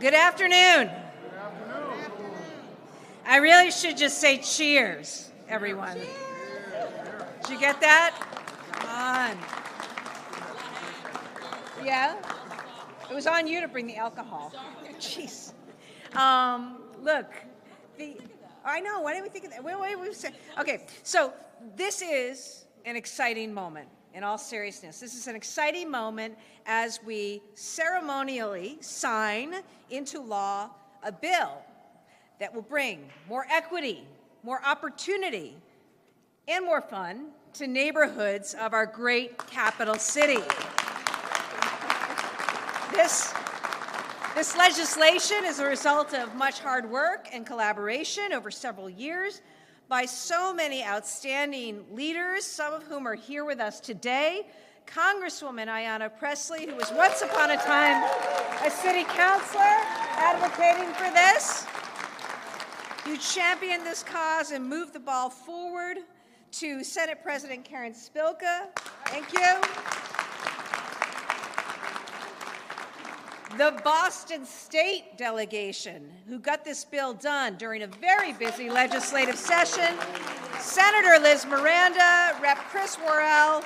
Good afternoon. I really should just say cheers, everyone. Did you get that? Come on. Yeah? It was on you to bring the alcohol. Jeez. Look, I know, why didn't we think of that? Okay, so this is an exciting moment. In all seriousness, this is an exciting moment as we ceremonially sign into law a bill that will bring more equity, more opportunity, and more fun to neighborhoods of our great capital city. This legislation is a result of much hard work and collaboration over several years by so many outstanding leaders, some of whom are here with us today. Congresswoman Ayanna Pressley, who was once upon a time a city councilor advocating for this. You championed this cause and moved the ball forward. To Senate President Karen Spilka, thank you. The Boston State delegation, who got this bill done during a very busy legislative session. Senator Liz Miranda, Rep. Chris Worrell,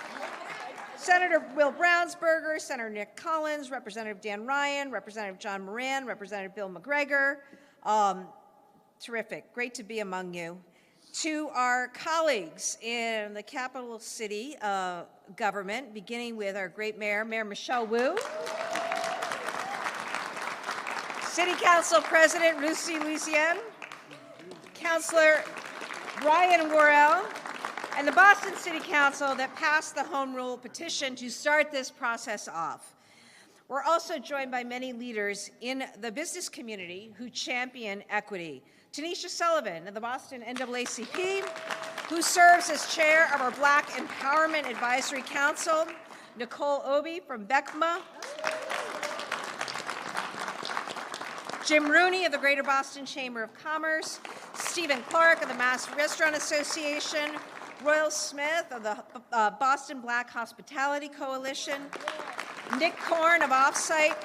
Senator Will Brownsberger, Senator Nick Collins, Representative Dan Ryan, Representative John Moran, Representative Bill McGregor. Terrific, great to be among you. To our colleagues in the capital city government, beginning with our great mayor, Mayor Michelle Wu. City Council President Lucy Lucienne, Councilor Brian Worrell, and the Boston City Council that passed the Home Rule petition to start this process off. We're also joined by many leaders in the business community who champion equity. Tanisha Sullivan of the Boston NAACP, who serves as chair of our Black Empowerment Advisory Council. Nicole Obi from BECMA. Jim Rooney of the Greater Boston Chamber of Commerce, Stephen Clark of the Mass Restaurant Association, Royal Smith of the Boston Black Hospitality Coalition, Nick Korn of Offsite,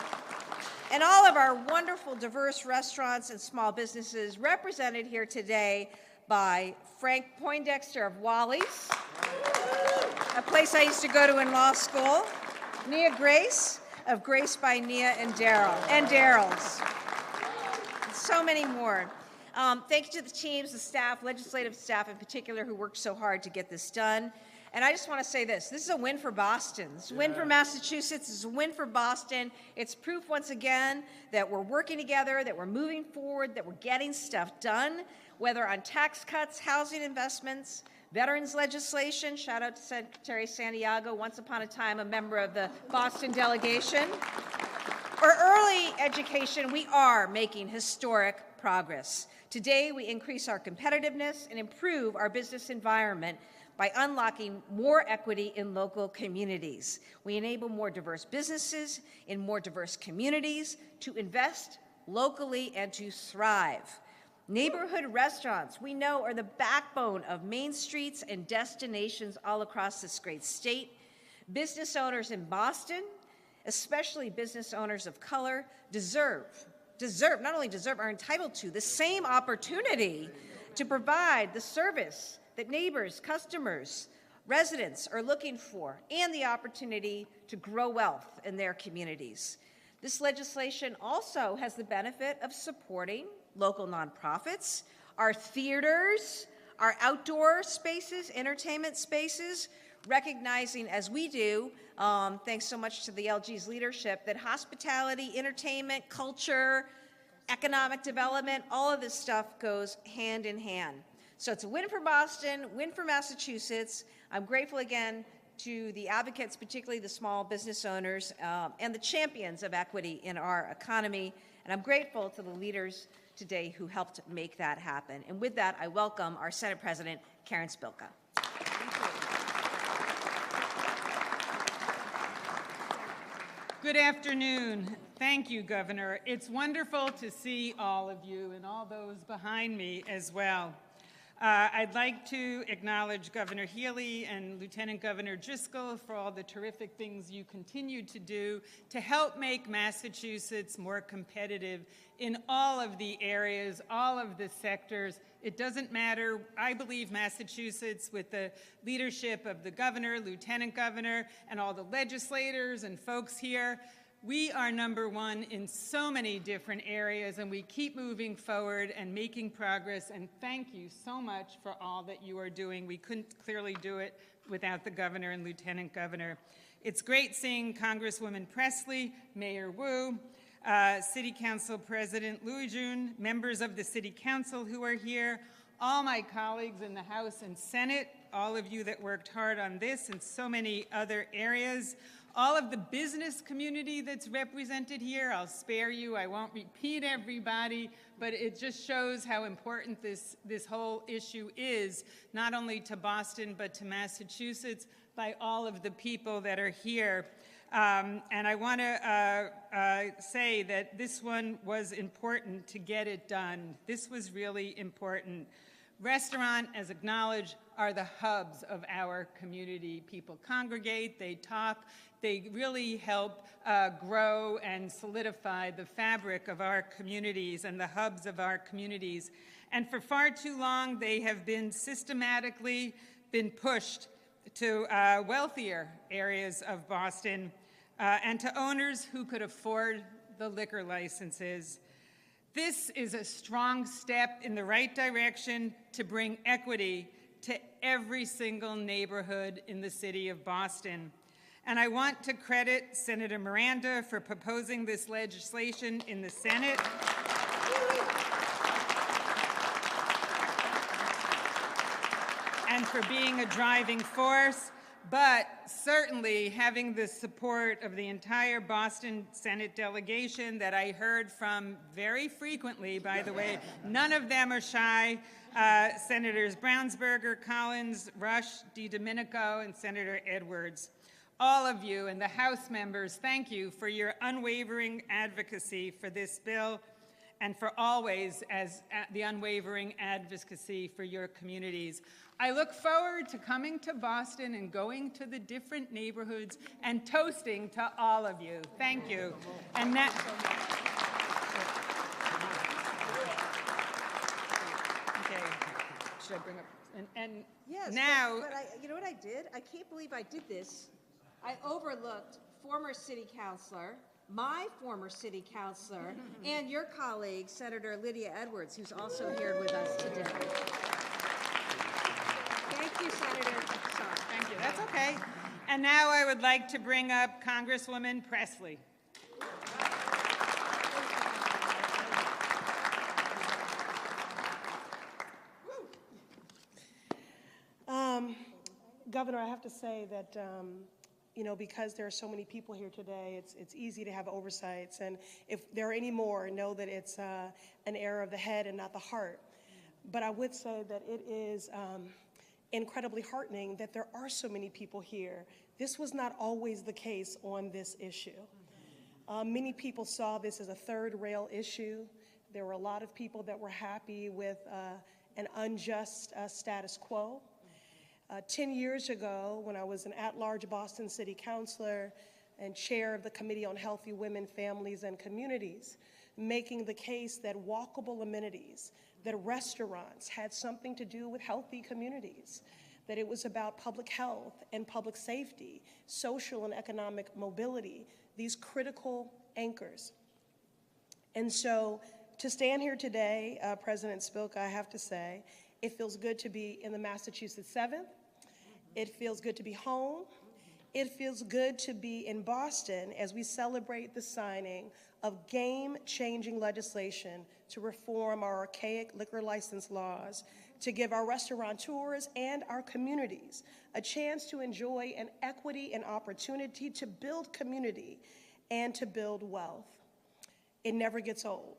and all of our wonderful diverse restaurants and small businesses represented here today by Frank Poindexter of Wally's, a place I used to go to in law school, Nia Grace of Grace by Nia and Daryl's. So many more. Thank you to the teams, the staff, legislative staff in particular, who worked so hard to get this done. And I just want to say this is a win for Boston. It's a win for Massachusetts. It's a win for Boston. It's proof once again that we're working together, that we're moving forward, that we're getting stuff done, whether on tax cuts, housing investments, veterans legislation. Shout out to Secretary Santiago, once upon a time a member of the Boston delegation. For early education, we are making historic progress. Today, we increase our competitiveness and improve our business environment by unlocking more equity in local communities. We enable more diverse businesses in more diverse communities to invest locally and to thrive. Neighborhood restaurants, we know, are the backbone of main streets and destinations all across this great state. Business owners in Boston, especially business owners of color, are entitled to the same opportunity to provide the service that neighbors, customers, residents are looking for, and the opportunity to grow wealth in their communities. This legislation also has the benefit of supporting local nonprofits, our theaters, our outdoor spaces, entertainment spaces, recognizing, as we do, thanks so much to the LG's leadership, that hospitality, entertainment, culture, economic development, all of this stuff goes hand in hand. So it's a win for Boston, win for Massachusetts. I'm grateful again to the advocates, particularly the small business owners, and the champions of equity in our economy. And I'm grateful to the leaders today who helped make that happen. And with that, I welcome our Senate President, Karen Spilka. Good afternoon. Thank you, Governor. It's wonderful to see all of you and all those behind me as well. I'd like to acknowledge Governor Healey and Lieutenant Governor Driscoll for all the terrific things you continue to do to help make Massachusetts more competitive in all of the areas, all of the sectors. It doesn't matter. I believe Massachusetts, with the leadership of the governor, lieutenant governor, and all the legislators and folks here, we are number one in so many different areas, and we keep moving forward and making progress, and thank you so much for all that you are doing. We couldn't clearly do it without the governor and lieutenant governor. It's great seeing Congresswoman Presley, Mayor Wu, City Council President Luijun, members of the City Council who are here, all my colleagues in the House and Senate, all of you that worked hard on this and so many other areas, all of the business community that's represented here. I'll spare you, I won't repeat everybody, but it just shows how important this whole issue is, not only to Boston, but to Massachusetts, by all of the people that are here. And I want to say that this one was important to get it done. This was really important. Restaurant, as acknowledged, are the hubs of our community. People congregate, they talk, they really help grow and solidify the fabric of our communities and the hubs of our communities. And for far too long, they have been systematically pushed to wealthier areas of Boston and to owners who could afford the liquor licenses. This is a strong step in the right direction to bring equity to every single neighborhood in the city of Boston. And I want to credit Senator Miranda for proposing this legislation in the Senate. And for being a driving force, but certainly having the support of the entire Boston Senate delegation that I heard from very frequently, by the way. None of them are shy. Senators Brownsberger, Collins, Rush, DiDomenico, and Senator Edwards. All of you and the House members, thank you for your unwavering advocacy for this bill and for always the unwavering advocacy for your communities. I look forward to coming to Boston and going to the different neighborhoods and toasting to all of you. Thank you. And that. Okay. Should I bring up? And Yes, now. but you know what I did? I can't believe I did this. I overlooked former city councilor, my former city councilor, and your colleague, Senator Lydia Edwards, who's also here with us today. Thank you, Senator. Sorry. Thank you. That's okay. And now I would like to bring up Congresswoman Presley. Governor, I have to say that, you know, because there are so many people here today, it's easy to have oversights. And if there are any more, know that it's an error of the head and not the heart. But I would say that it is incredibly heartening that there are so many people here. This was not always the case on this issue. Many people saw this as a third rail issue. There were a lot of people that were happy with an unjust status quo. 10 years ago, when I was an at-large Boston City Councilor and chair of the Committee on Healthy Women, Families, and Communities, making the case that walkable amenities, that restaurants had something to do with healthy communities, that it was about public health and public safety, social and economic mobility, these critical anchors. And so to stand here today, President Spilka, I have to say, it feels good to be in the Massachusetts 7th. It feels good to be home. It feels good to be in Boston as we celebrate the signing of game-changing legislation to reform our archaic liquor license laws, to give our restaurateurs and our communities a chance to enjoy an equity and opportunity to build community and to build wealth. It never gets old.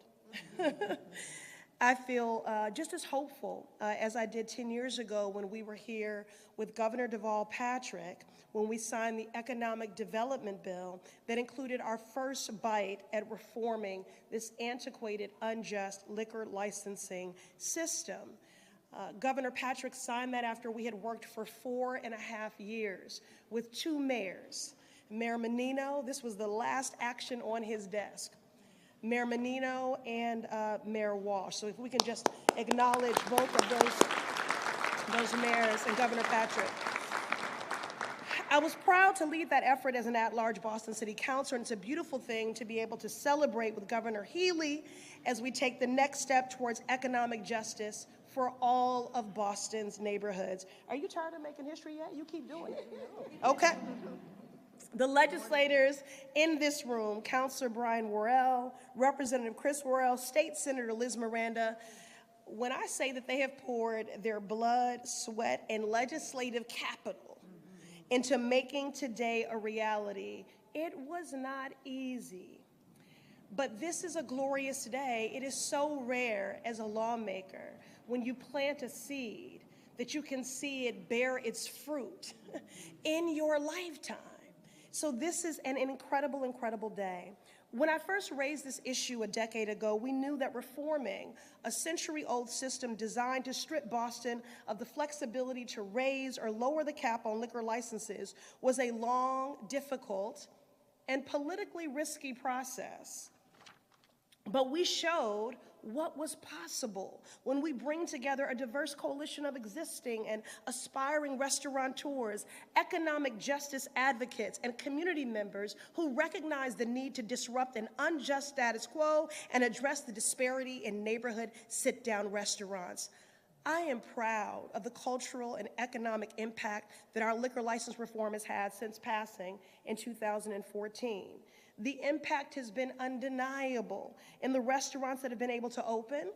I feel just as hopeful as I did 10 years ago when we were here with Governor Deval Patrick when we signed the Economic Development Bill that included our first bite at reforming this antiquated, unjust liquor licensing system. Governor Patrick signed that after we had worked for 4.5 years with 2 mayors. Mayor Menino, this was the last action on his desk. Mayor Menino and Mayor Walsh. So if we can just acknowledge both of those mayors and Governor Patrick. I was proud to lead that effort as an at-large Boston City Councilor, and it's a beautiful thing to be able to celebrate with Governor Healey as we take the next step towards economic justice for all of Boston's neighborhoods. Are you tired of making history yet? You keep doing it. Okay. The legislators in this room, Councilor Brian Worrell, Representative Chris Worrell, State Senator Liz Miranda, when I say that they have poured their blood, sweat, and legislative capital into making today a reality, it was not easy. But this is a glorious day. It is so rare as a lawmaker when you plant a seed that you can see it bear its fruit in your lifetime. So this is an incredible, incredible day. When I first raised this issue a decade ago, we knew that reforming a century-old system designed to strip Boston of the flexibility to raise or lower the cap on liquor licenses was a long, difficult, and politically risky process. But we showed what was possible when we bring together a diverse coalition of existing and aspiring restaurateurs, economic justice advocates, and community members who recognize the need to disrupt an unjust status quo and address the disparity in neighborhood sit-down restaurants. I am proud of the cultural and economic impact that our liquor license reform has had since passing in 2014. The impact has been undeniable in the restaurants that have been able to open,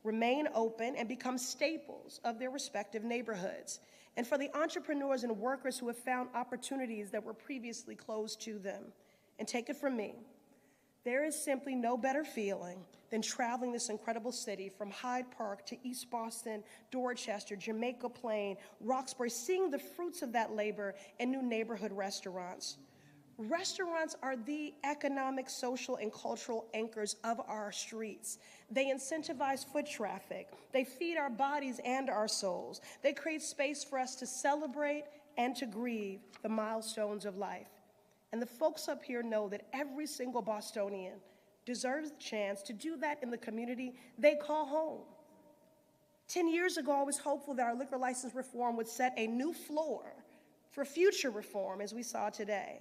remain open, and become staples of their respective neighborhoods, and for the entrepreneurs and workers who have found opportunities that were previously closed to them. And take it from me, there is simply no better feeling than traveling this incredible city from Hyde Park to East Boston, Dorchester, Jamaica Plain, Roxbury, seeing the fruits of that labor in new neighborhood restaurants. Restaurants are the economic, social, and cultural anchors of our streets. They incentivize foot traffic. They feed our bodies and our souls. They create space for us to celebrate and to grieve the milestones of life. And the folks up here know that every single Bostonian deserves the chance to do that in the community they call home. 10 years ago, I was hopeful that our liquor license reform would set a new floor for future reform, as we saw today.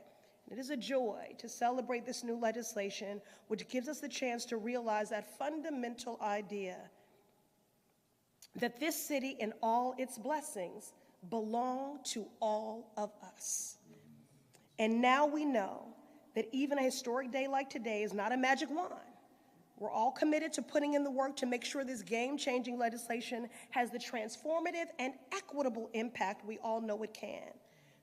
It is a joy to celebrate this new legislation, which gives us the chance to realize that fundamental idea that this city and all its blessings belong to all of us. And now we know that even a historic day like today is not a magic wand. We're all committed to putting in the work to make sure this game-changing legislation has the transformative and equitable impact we all know it can.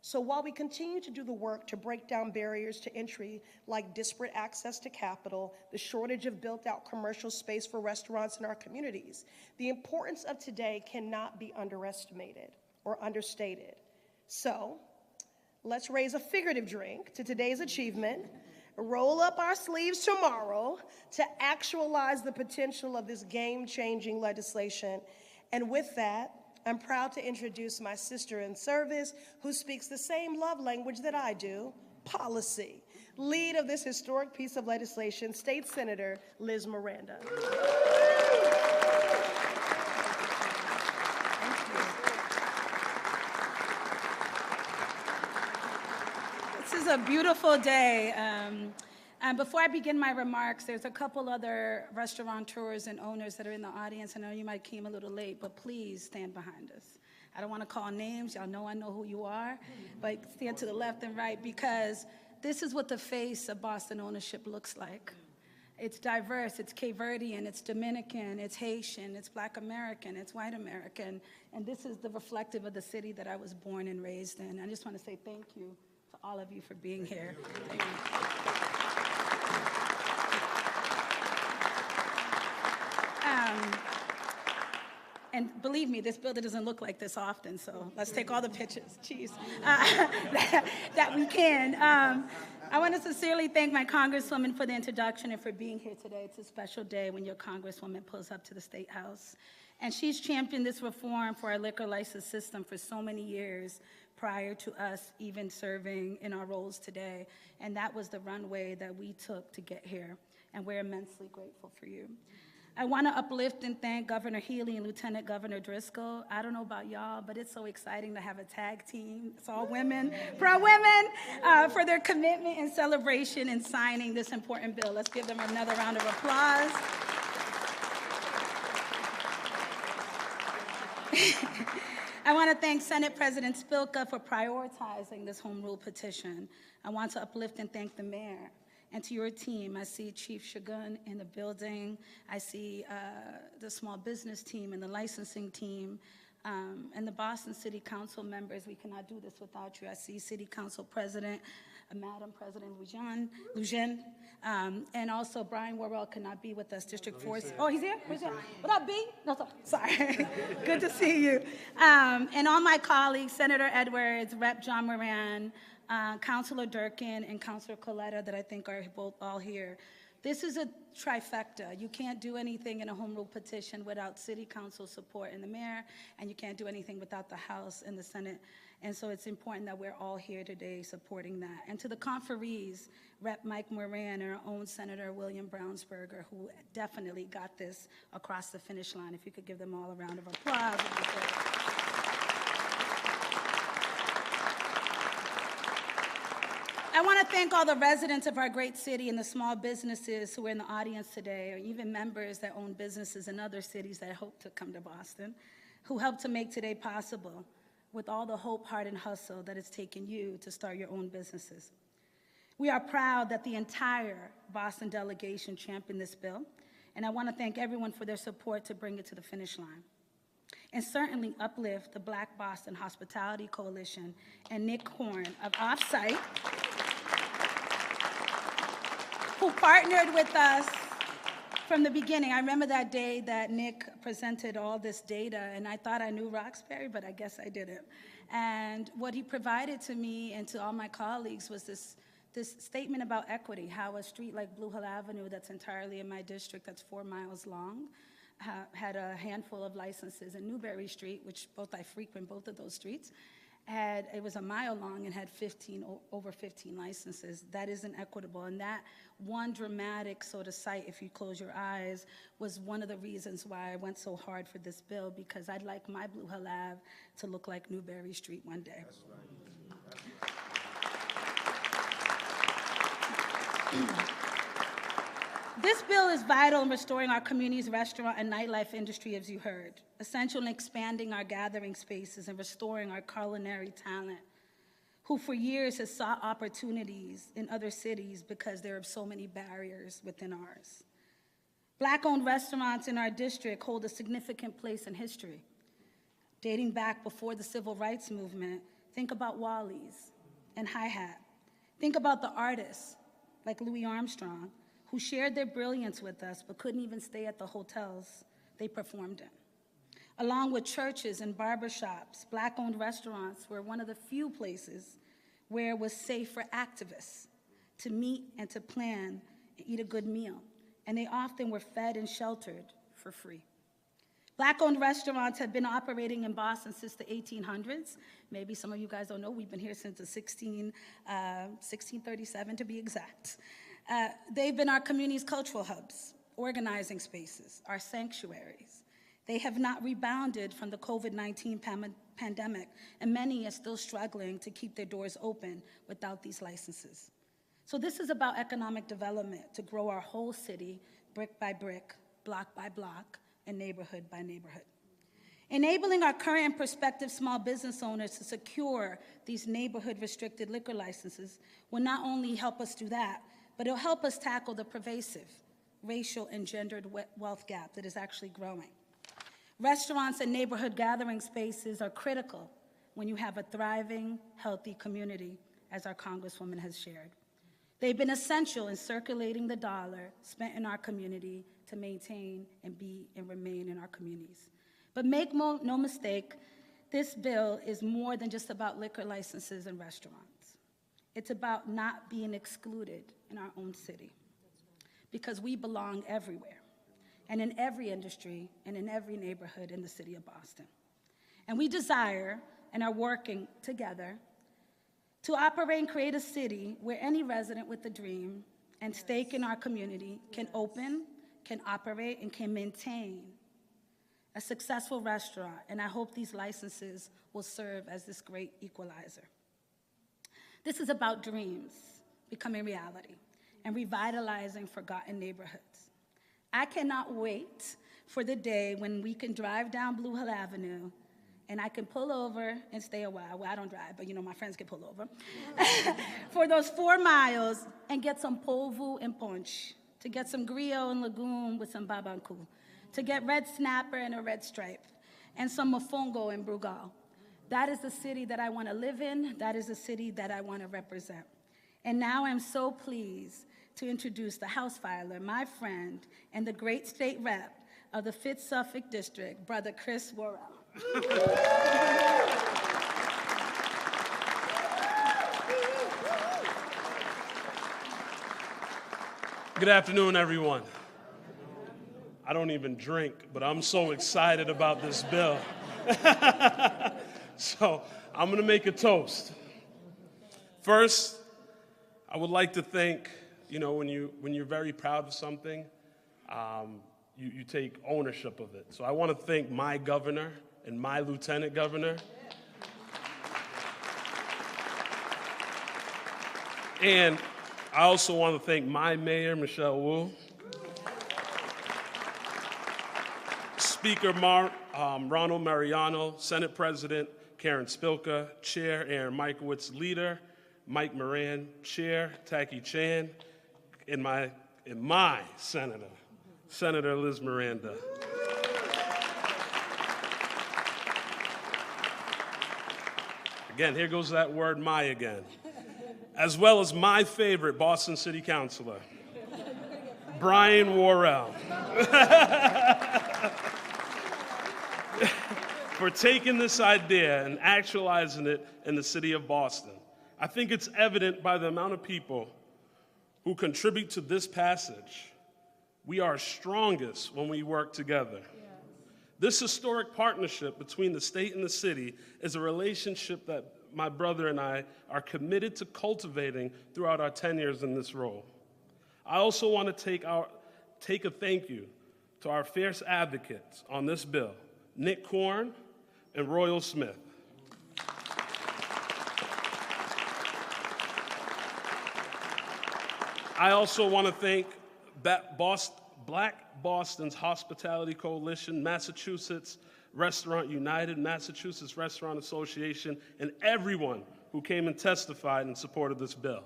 So while we continue to do the work to break down barriers to entry like disparate access to capital, the shortage of built-out commercial space for restaurants in our communities, the importance of today cannot be underestimated or understated. So let's raise a figurative drink to today's achievement, roll up our sleeves tomorrow to actualize the potential of this game-changing legislation. And with that, I'm proud to introduce my sister in service who speaks the same love language that I do, policy. Lead of this historic piece of legislation, State Senator Liz Miranda. This is a beautiful day. And before I begin my remarks, there's a couple other restaurateurs and owners that are in the audience. I know you might came a little late, but please stand behind us. I don't want to call names. Y'all know I know who you are. But stand to the left and right, because this is what the face of Boston ownership looks like. It's diverse, it's Cape Verdean, it's Dominican, it's Haitian, it's Black American, it's white American. And this is the reflective of the city that I was born and raised in. I just want to say thank you to all of you for being here. Thank you. And believe me, this building doesn't look like this often, so let's take all the pictures, that we can. I want to sincerely thank my Congresswoman for the introduction and for being here today. It's a special day when your Congresswoman pulls up to the State House. And she's championed this reform for our liquor license system for so many years prior to us even serving in our roles today. And that was the runway that we took to get here. And we're immensely grateful for you. I want to uplift and thank Governor Healey and Lieutenant Governor Driscoll. I don't know about y'all, but it's so exciting to have a tag team. It's all women, pro-women, for their commitment and celebration in signing this important bill. Let's give them another round of applause. I want to thank Senate President Spilka for prioritizing this home rule petition. I want to uplift and thank the mayor. And to your team, I see Chief Shagun in the building. I see the small business team and the licensing team and the Boston City Council members. We cannot do this without you. I see City Council President, Madam President Lujan, and also Brian Worrell cannot be with us, District 4. Oh, he's here? Where's he? What up, B? No, sorry. Good to see you. And all my colleagues, Senator Edwards, Rep. John Moran, Councilor Durkin, and Councilor Coletta, that I think are both all here. This is a trifecta. You can't do anything in a home rule petition without City Council support and the mayor, and you can't do anything without the House and the Senate. And so it's important that we're all here today supporting that. And to the conferees, Rep. Mike Moran and our own Senator William Brownsberger, who definitely got this across the finish line. If you could give them all a round of applause. I want to thank all the residents of our great city and the small businesses who are in the audience today, or even members that own businesses in other cities that hope to come to Boston, who helped to make today possible with all the hope, heart, and hustle that it's taken you to start your own businesses. We are proud that the entire Boston delegation championed this bill, and I want to thank everyone for their support to bring it to the finish line. And certainly uplift the Black Boston Hospitality Coalition and Nick Horn of Offsite, who partnered with us from the beginning. I remember that day that Nick presented all this data, and I thought I knew Roxbury, but I guess I didn't. And what he provided to me and to all my colleagues was this statement about equity, how a street like Blue Hill Avenue that's entirely in my district, that's 4 miles long, had a handful of licenses, and Newberry Street, which I frequent both of those streets, it was a mile long and had over 15 licenses. That isn't equitable. And that one dramatic sort of sight, if you close your eyes, was one of the reasons why I went so hard for this bill, because I'd like my Blue Hill Ave to look like Newberry Street one day. That's right. This bill is vital in restoring our community's restaurant and nightlife industry, as you heard, essential in expanding our gathering spaces and restoring our culinary talent, who for years has sought opportunities in other cities because there are so many barriers within ours. Black-owned restaurants in our district hold a significant place in history. Dating back before the Civil Rights Movement, think about Wally's and Hi-Hat. Think about the artists like Louis Armstrong, who shared their brilliance with us but couldn't even stay at the hotels they performed in. Along with churches and barbershops, Black-owned restaurants were one of the few places where it was safe for activists to meet and to plan and eat a good meal, and they often were fed and sheltered for free. Black-owned restaurants have been operating in Boston since the 1800s. Maybe some of you guys don't know, we've been here since the 1637 to be exact. They've been our community's cultural hubs, organizing spaces, our sanctuaries. They have not rebounded from the COVID-19 pandemic, and many are still struggling to keep their doors open without these licenses. So this is about economic development to grow our whole city, brick by brick, block by block, and neighborhood by neighborhood. Enabling our current and prospective small business owners to secure these neighborhood restricted liquor licenses will not only help us do that, but it'll help us tackle the pervasive racial and gendered wealth gap that is actually growing. Restaurants and neighborhood gathering spaces are critical when you have a thriving, healthy community, as our Congresswoman has shared. They've been essential in circulating the dollar spent in our community to maintain and be and remain in our communities. But make no mistake, this bill is more than just about liquor licenses and restaurants. It's about not being excluded in our own city, because we belong everywhere. and in every industry and in every neighborhood in the city of Boston. And we desire and are working together to operate and create a city where any resident with a dream and stake in our community can open, can operate, and can maintain a successful restaurant. And I hope these licenses will serve as this great equalizer. This is about dreams becoming reality and revitalizing forgotten neighborhoods. I cannot wait for the day when we can drive down Blue Hill Avenue and I can pull over and stay a while. Well, I don't drive, but my friends can pull over. For those 4 miles and get some polvo and punch, to get some griot and legume with some babanku, to get red snapper and a red stripe, and some mofongo and brugal. That is the city that I want to live in. That is the city that I want to represent. And now I'm so pleased to introduce the House Filer, my friend, and the great state rep of the 5th Suffolk District, Brother Chris Worrell. Good afternoon, everyone. I don't even drink, but I'm so excited about this bill. So I'm going to make a toast. First, I would like to thank, when you're very proud of something, you take ownership of it. So I want to thank my governor and my lieutenant governor. And I also want to thank my mayor, Michelle Wu, Speaker Ronald Mariano, Senate President Karen Spilka, Chair Aaron Mikowitz, Leader Mike Moran, Chair Taki Chan, and my senator, Senator Liz Miranda. Again, here goes that word "my" again. As well as my favorite Boston City Councilor, Brian Worrell, for taking this idea and actualizing it in the city of Boston. I think it's evident by the amount of people who contribute to this passage. We are strongest when we work together. This historic partnership between the state and the city is a relationship that my brother and I are committed to cultivating throughout our 10 years in this role. I also want to take a thank you to our fierce advocates on this bill, Nick Korn and Royal Smith. I also want to thank Black Boston's Hospitality Coalition, Massachusetts Restaurant United, Massachusetts Restaurant Association, and everyone who came and testified in support of this bill.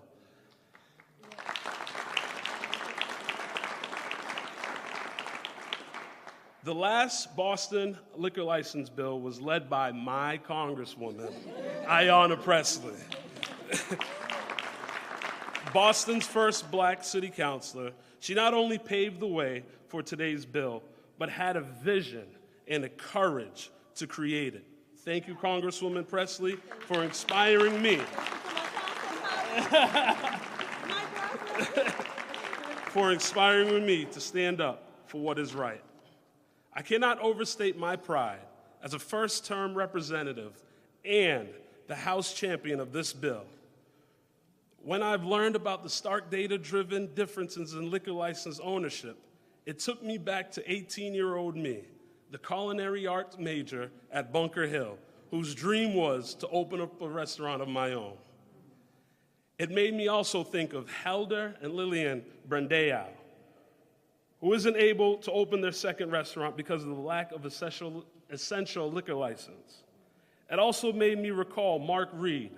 The last Boston liquor license bill was led by my Congresswoman, Ayanna Pressley. Boston's first Black city councilor, she not only paved the way for today's bill, but had a vision and the courage to create it. Thank you, Congresswoman Pressley, for inspiring me. For inspiring me to stand up for what is right. I cannot overstate my pride as a first-term representative and the House champion of this bill. When I've learned about the stark data-driven differences in liquor license ownership, it took me back to 18-year-old me, the culinary arts major at Bunker Hill, whose dream was to open up a restaurant of my own. It made me also think of Helder and Lillian Brandao, who isn't able to open their second restaurant because of the lack of essential liquor license. It also made me recall Mark Reed,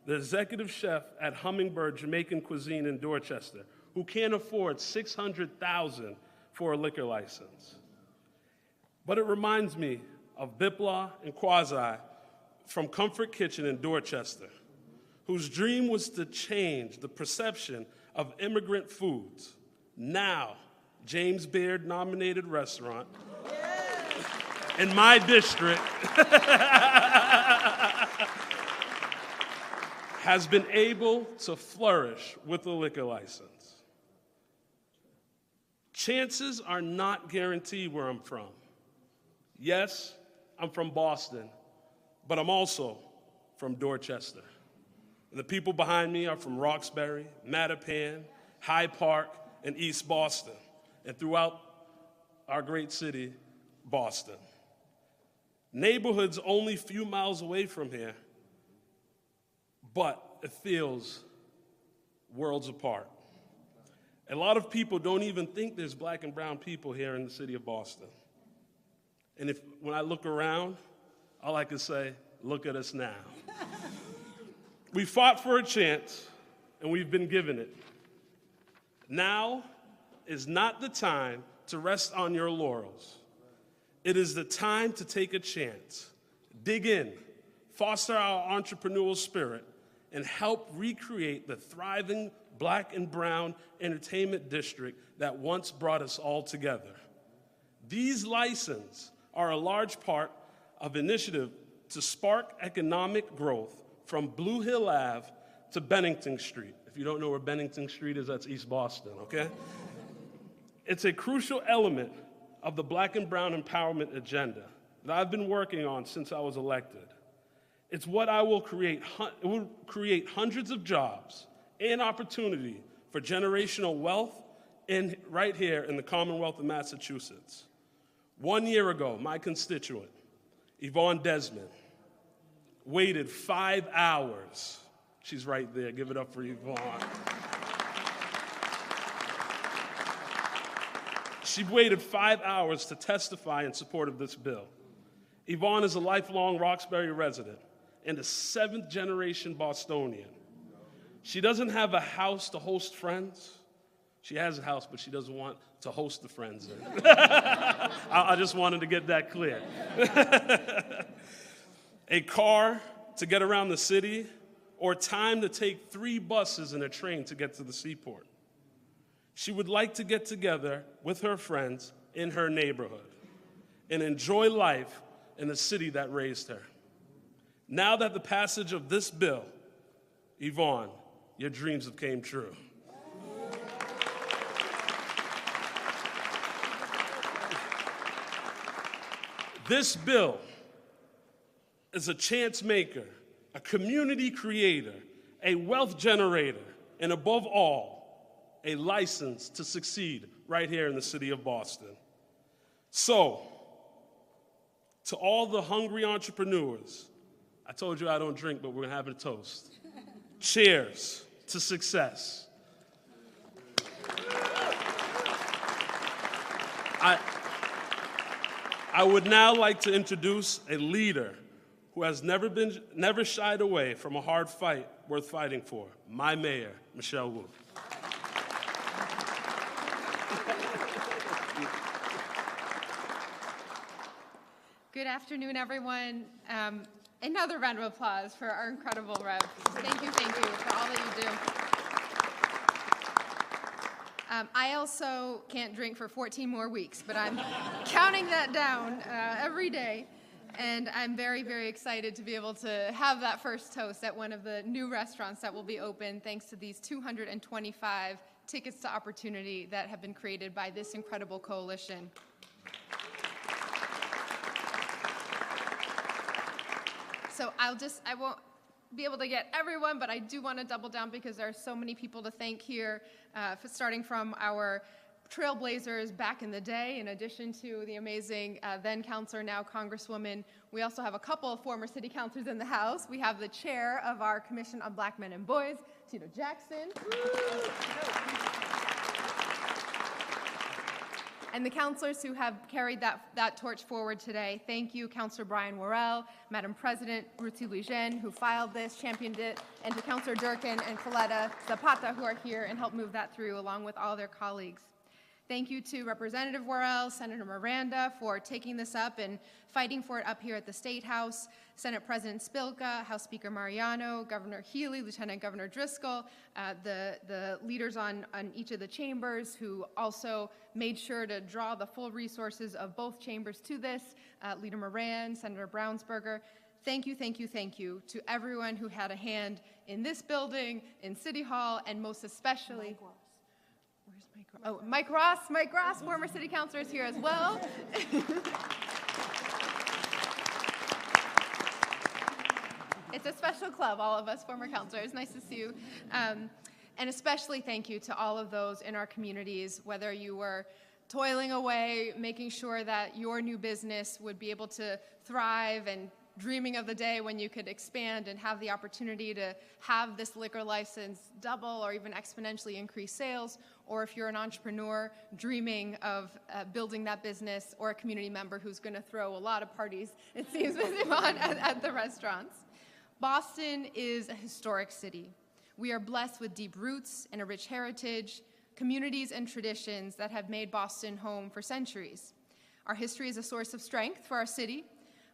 the executive chef at Hummingbird Jamaican Cuisine in Dorchester, who can't afford $600,000 for a liquor license. But it reminds me of Bipla and Quasi from Comfort Kitchen in Dorchester, whose dream was to change the perception of immigrant foods. Now, James Beard nominated restaurant in my district has been able to flourish with a liquor license. Chances are not guaranteed where I'm from. Yes, I'm from Boston, but I'm also from Dorchester. And the people behind me are from Roxbury, Mattapan, Hyde Park, and East Boston, and throughout our great city, Boston. Neighborhoods only a few miles away from here, but it feels worlds apart. A lot of people don't even think there's black and brown people here in the city of Boston. And when I look around, all I can say, look at us now. We fought for a chance, and we've been given it. Now is not the time to rest on your laurels. It is the time to take a chance, dig in, foster our entrepreneurial spirit, and help recreate the thriving black and brown entertainment district that once brought us all together. These licenses are a large part of initiative to spark economic growth from Blue Hill Ave to Bennington Street. If you don't know where Bennington Street is, that's East Boston, okay? It's a crucial element of the black and brown empowerment agenda that I've been working on since I was elected. It's what I will create. It will create hundreds of jobs and opportunity for generational wealth right here in the Commonwealth of Massachusetts. 1 year ago, my constituent, Yvonne Desmond, waited 5 hours. She's right there. Give it up for Yvonne. She waited 5 hours to testify in support of this bill. Yvonne is a lifelong Roxbury resident and a 7th-generation Bostonian. She doesn't have a house to host friends. She has a house, but she doesn't want to host the friends in. I just wanted to get that clear. A car to get around the city, or time to take 3 buses and a train to get to the seaport. She would like to get together with her friends in her neighborhood and enjoy life in the city that raised her. Now that the passage of this bill, Yvonne, your dreams have came true. This bill is a chance maker, a community creator, a wealth generator, and above all, a license to succeed right here in the city of Boston. So, to all the hungry entrepreneurs, I told you I don't drink, but we're gonna have a toast. Cheers to success. I would now like to introduce a leader who has never shied away from a hard fight worth fighting for, my mayor, Michelle Wu. Good afternoon, everyone. Another round of applause for our incredible reps. Thank you for all that you do. I also can't drink for 14 more weeks, but I'm counting that down every day. And I'm very, very excited to be able to have that first toast at one of the new restaurants that will be open thanks to these 225 tickets to opportunity that have been created by this incredible coalition. So I won't be able to get everyone, but I do want to double down because there are so many people to thank here, starting from our trailblazers back in the day, in addition to the amazing then counselor, now Congresswoman. We also have a couple of former city councilors in the House. We have the chair of our Commission on Black Men and Boys, Tito Jackson. And the counselors who have carried that torch forward today. Thank you, Councilor Brian Worrell, Madam President Ruthie Lujan, who filed this, championed it, and to Councilor Durkin and Coletta Zapata, who are here and helped move that through, along with all their colleagues. Thank you to Representative Worrell, Senator Miranda for taking this up and fighting for it up here at the State House, Senate President Spilka, House Speaker Mariano, Governor Healey, Lieutenant Governor Driscoll, the leaders on each of the chambers who also made sure to draw the full resources of both chambers to this, Leader Moran, Senator Brownsberger. Thank you to everyone who had a hand in this building, in City Hall, and most especially, Oh, Mike Ross, former city councilor, is here as well. It's a special club, all of us former councilors. Nice to see you. And especially thank you to all of those in our communities, whether you were toiling away, making sure that your new business would be able to thrive and dreaming of the day when you could expand and have the opportunity to have this liquor license double or even exponentially increase sales, or if you're an entrepreneur dreaming of building that business, or a community member who's going to throw a lot of parties, it seems, with him on at the restaurants. Boston is a historic city. We are blessed with deep roots and a rich heritage, communities and traditions that have made Boston home for centuries. Our history is a source of strength for our city,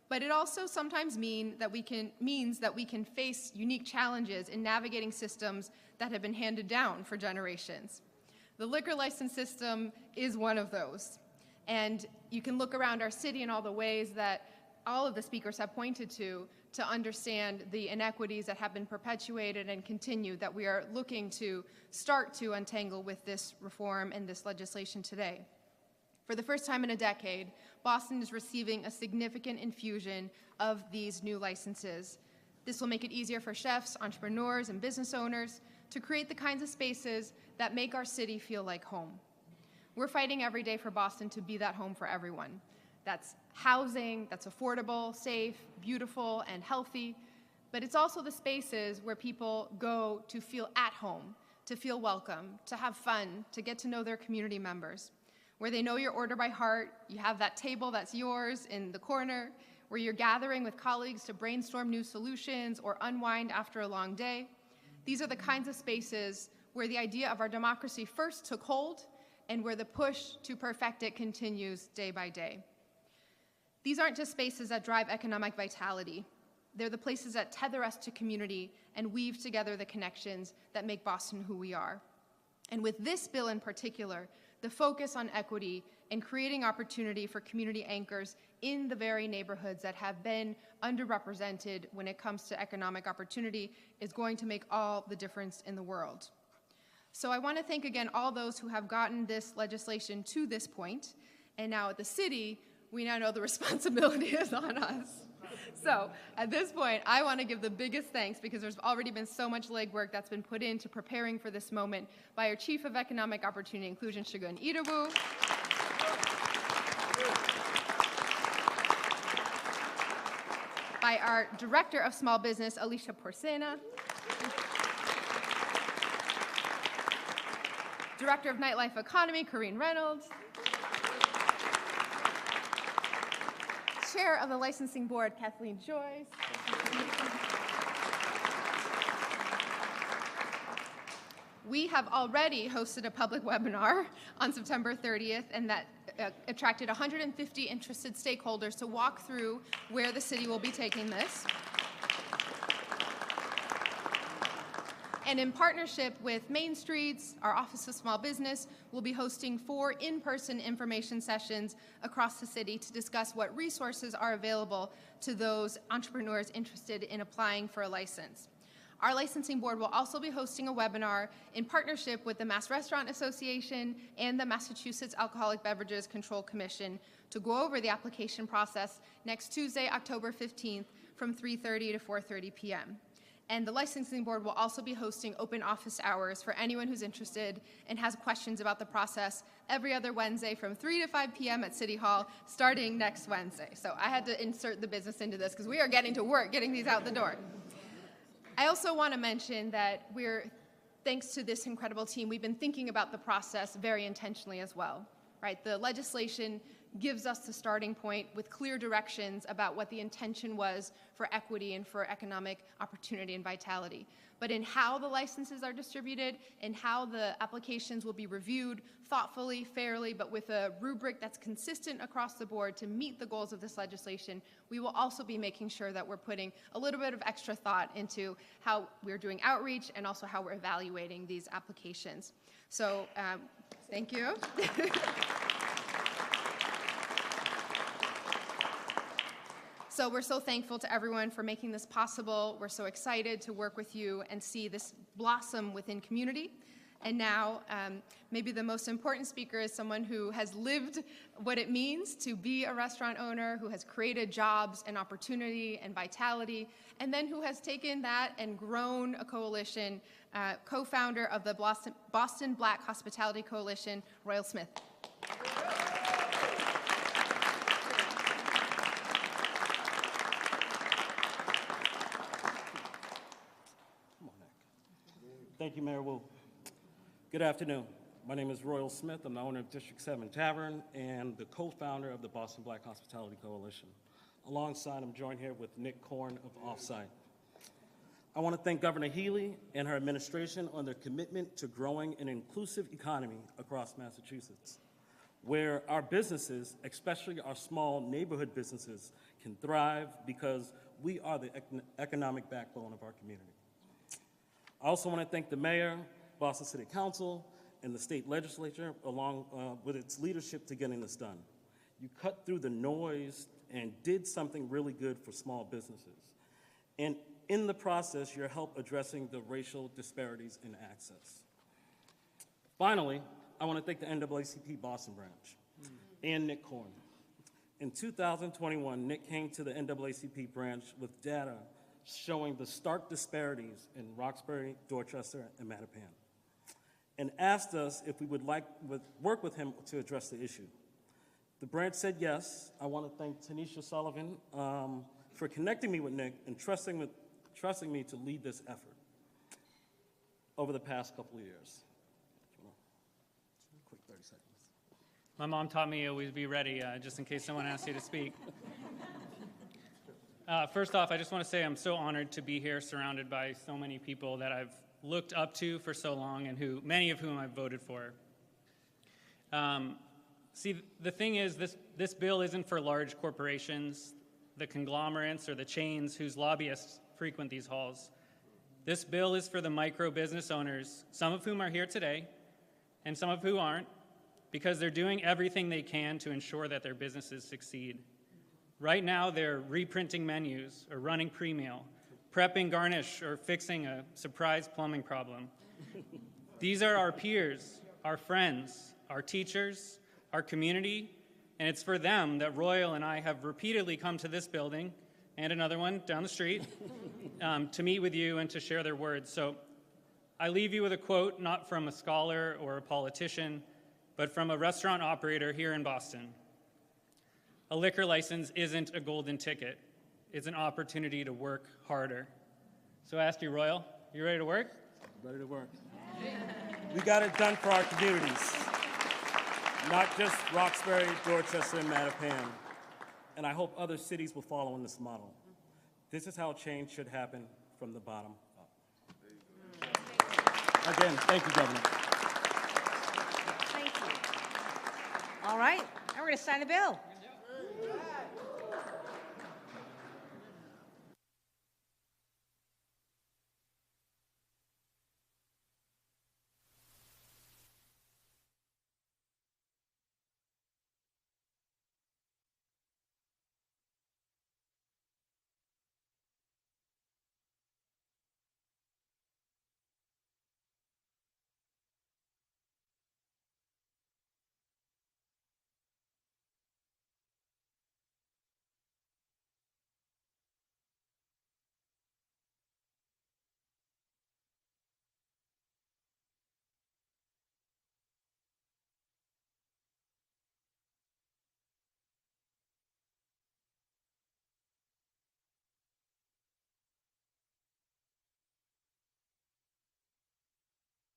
but it also sometimes means that we can face unique challenges in navigating systems that have been handed down for generations. The liquor license system is one of those. And you can look around our city in all the ways that all of the speakers have pointed to understand the inequities that have been perpetuated and continue that we are looking to start to untangle with this reform and this legislation today. For the first time in a decade, Boston is receiving a significant infusion of these new licenses. This will make it easier for chefs, entrepreneurs, and business owners to create the kinds of spaces that make our city feel like home. We're fighting every day for Boston to be that home for everyone. That's housing that's affordable, safe, beautiful, and healthy, but it's also the spaces where people go to feel at home, to feel welcome, to have fun, to get to know their community members, where they know your order by heart, you have that table that's yours in the corner, where you're gathering with colleagues to brainstorm new solutions or unwind after a long day. These are the kinds of spaces where the idea of our democracy first took hold and where the push to perfect it continues day by day. These aren't just spaces that drive economic vitality. They're the places that tether us to community and weave together the connections that make Boston who we are. And with this bill in particular, the focus on equity and creating opportunity for community anchors in the very neighborhoods that have been underrepresented when it comes to economic opportunity is going to make all the difference in the world. So I want to thank again all those who have gotten this legislation to this point. And now at the city, we now know the responsibility is on us. So at this point, I want to give the biggest thanks, because there's already been so much legwork that's been put into preparing for this moment, by our Chief of Economic Opportunity Inclusion, Shagun Idowu, by our Director of Small Business, Alicia Porcena, Director of Nightlife Economy, Corinne Reynolds, Chair of the Licensing Board, Kathleen Joyce, we have already hosted a public webinar on September 30th, and that attracted 150 interested stakeholders to walk through where the city will be taking this. And in partnership with Main Streets, our Office of Small Business will be hosting 4 in-person information sessions across the city to discuss what resources are available to those entrepreneurs interested in applying for a license. Our licensing board will also be hosting a webinar in partnership with the Mass Restaurant Association and the Massachusetts Alcoholic Beverages Control Commission to go over the application process next Tuesday, October 15th from 3:30 to 4:30 p.m. And the licensing board will also be hosting open office hours for anyone who's interested and has questions about the process every other Wednesday from 3 to 5 p.m. at City Hall starting next Wednesday. So I had to insert the business into this because we are getting to work getting these out the door. I also want to mention that thanks to this incredible team, we've been thinking about the process very intentionally as well, right? The legislation gives us the starting point with clear directions about what the intention was for equity and for economic opportunity and vitality. But in how the licenses are distributed and how the applications will be reviewed thoughtfully, fairly, but with a rubric that's consistent across the board to meet the goals of this legislation, we will also be making sure that we're putting a little bit of extra thought into how we're doing outreach and also how we're evaluating these applications. So thank you. So we're so thankful to everyone for making this possible. We're so excited to work with you and see this blossom within community. And now, maybe the most important speaker is someone who has lived what it means to be a restaurant owner, who has created jobs and opportunity and vitality, and then who has taken that and grown a coalition, co-founder of the Boston Black Hospitality Coalition, Royal Smith. Thank you, Mayor Wu. Good afternoon. My name is Royal Smith. I'm the owner of District 7 Tavern and the co-founder of the Boston Black Hospitality Coalition. Alongside, I'm joined here with Nick Korn of Offsite. I want to thank Governor Healey and her administration on their commitment to growing an inclusive economy across Massachusetts, where our businesses, especially our small neighborhood businesses, can thrive because we are the economic backbone of our community. I also want to thank the mayor, Boston City Council, and the state legislature, along with its leadership to getting this done. You cut through the noise and did something really good for small businesses. And in the process, your help addressing the racial disparities in access. Finally, I want to thank the NAACP Boston branch and Nick Korn. In 2021, Nick came to the NAACP branch with data showing the stark disparities in Roxbury, Dorchester, and Mattapan, and asked us if we would work with him to address the issue. The branch said yes. I want to thank Tanisha Sullivan for connecting me with Nick and trusting me to lead this effort over the past couple of years. Quick 30 seconds. My mom taught me always be ready, just in case someone asks you to speak. First off, I just want to say I'm so honored to be here surrounded by so many people that I've looked up to for so long and many of whom I've voted for. See, the thing is, this bill isn't for large corporations, the conglomerates or the chains whose lobbyists frequent these halls. This bill is for the micro business owners, some of whom are here today and some of whom aren't, because they're doing everything they can to ensure that their businesses succeed. Right now, they're reprinting menus or running pre-meal, prepping garnish or fixing a surprise plumbing problem. These are our peers, our friends, our teachers, our community, and it's for them that Royal and I have repeatedly come to this building and another one down the street to meet with you and to share their words. So I leave you with a quote, not from a scholar or a politician, but from a restaurant operator here in Boston. A liquor license isn't a golden ticket. It's an opportunity to work harder. So I ask you, Royal, you ready to work? Ready to work. We got it done for our communities, not just Roxbury, Dorchester, and Mattapan. And I hope other cities will follow in this model. This is how change should happen from the bottom up. Again, thank you, Governor. Thank you. All right, now we're going to sign the bill.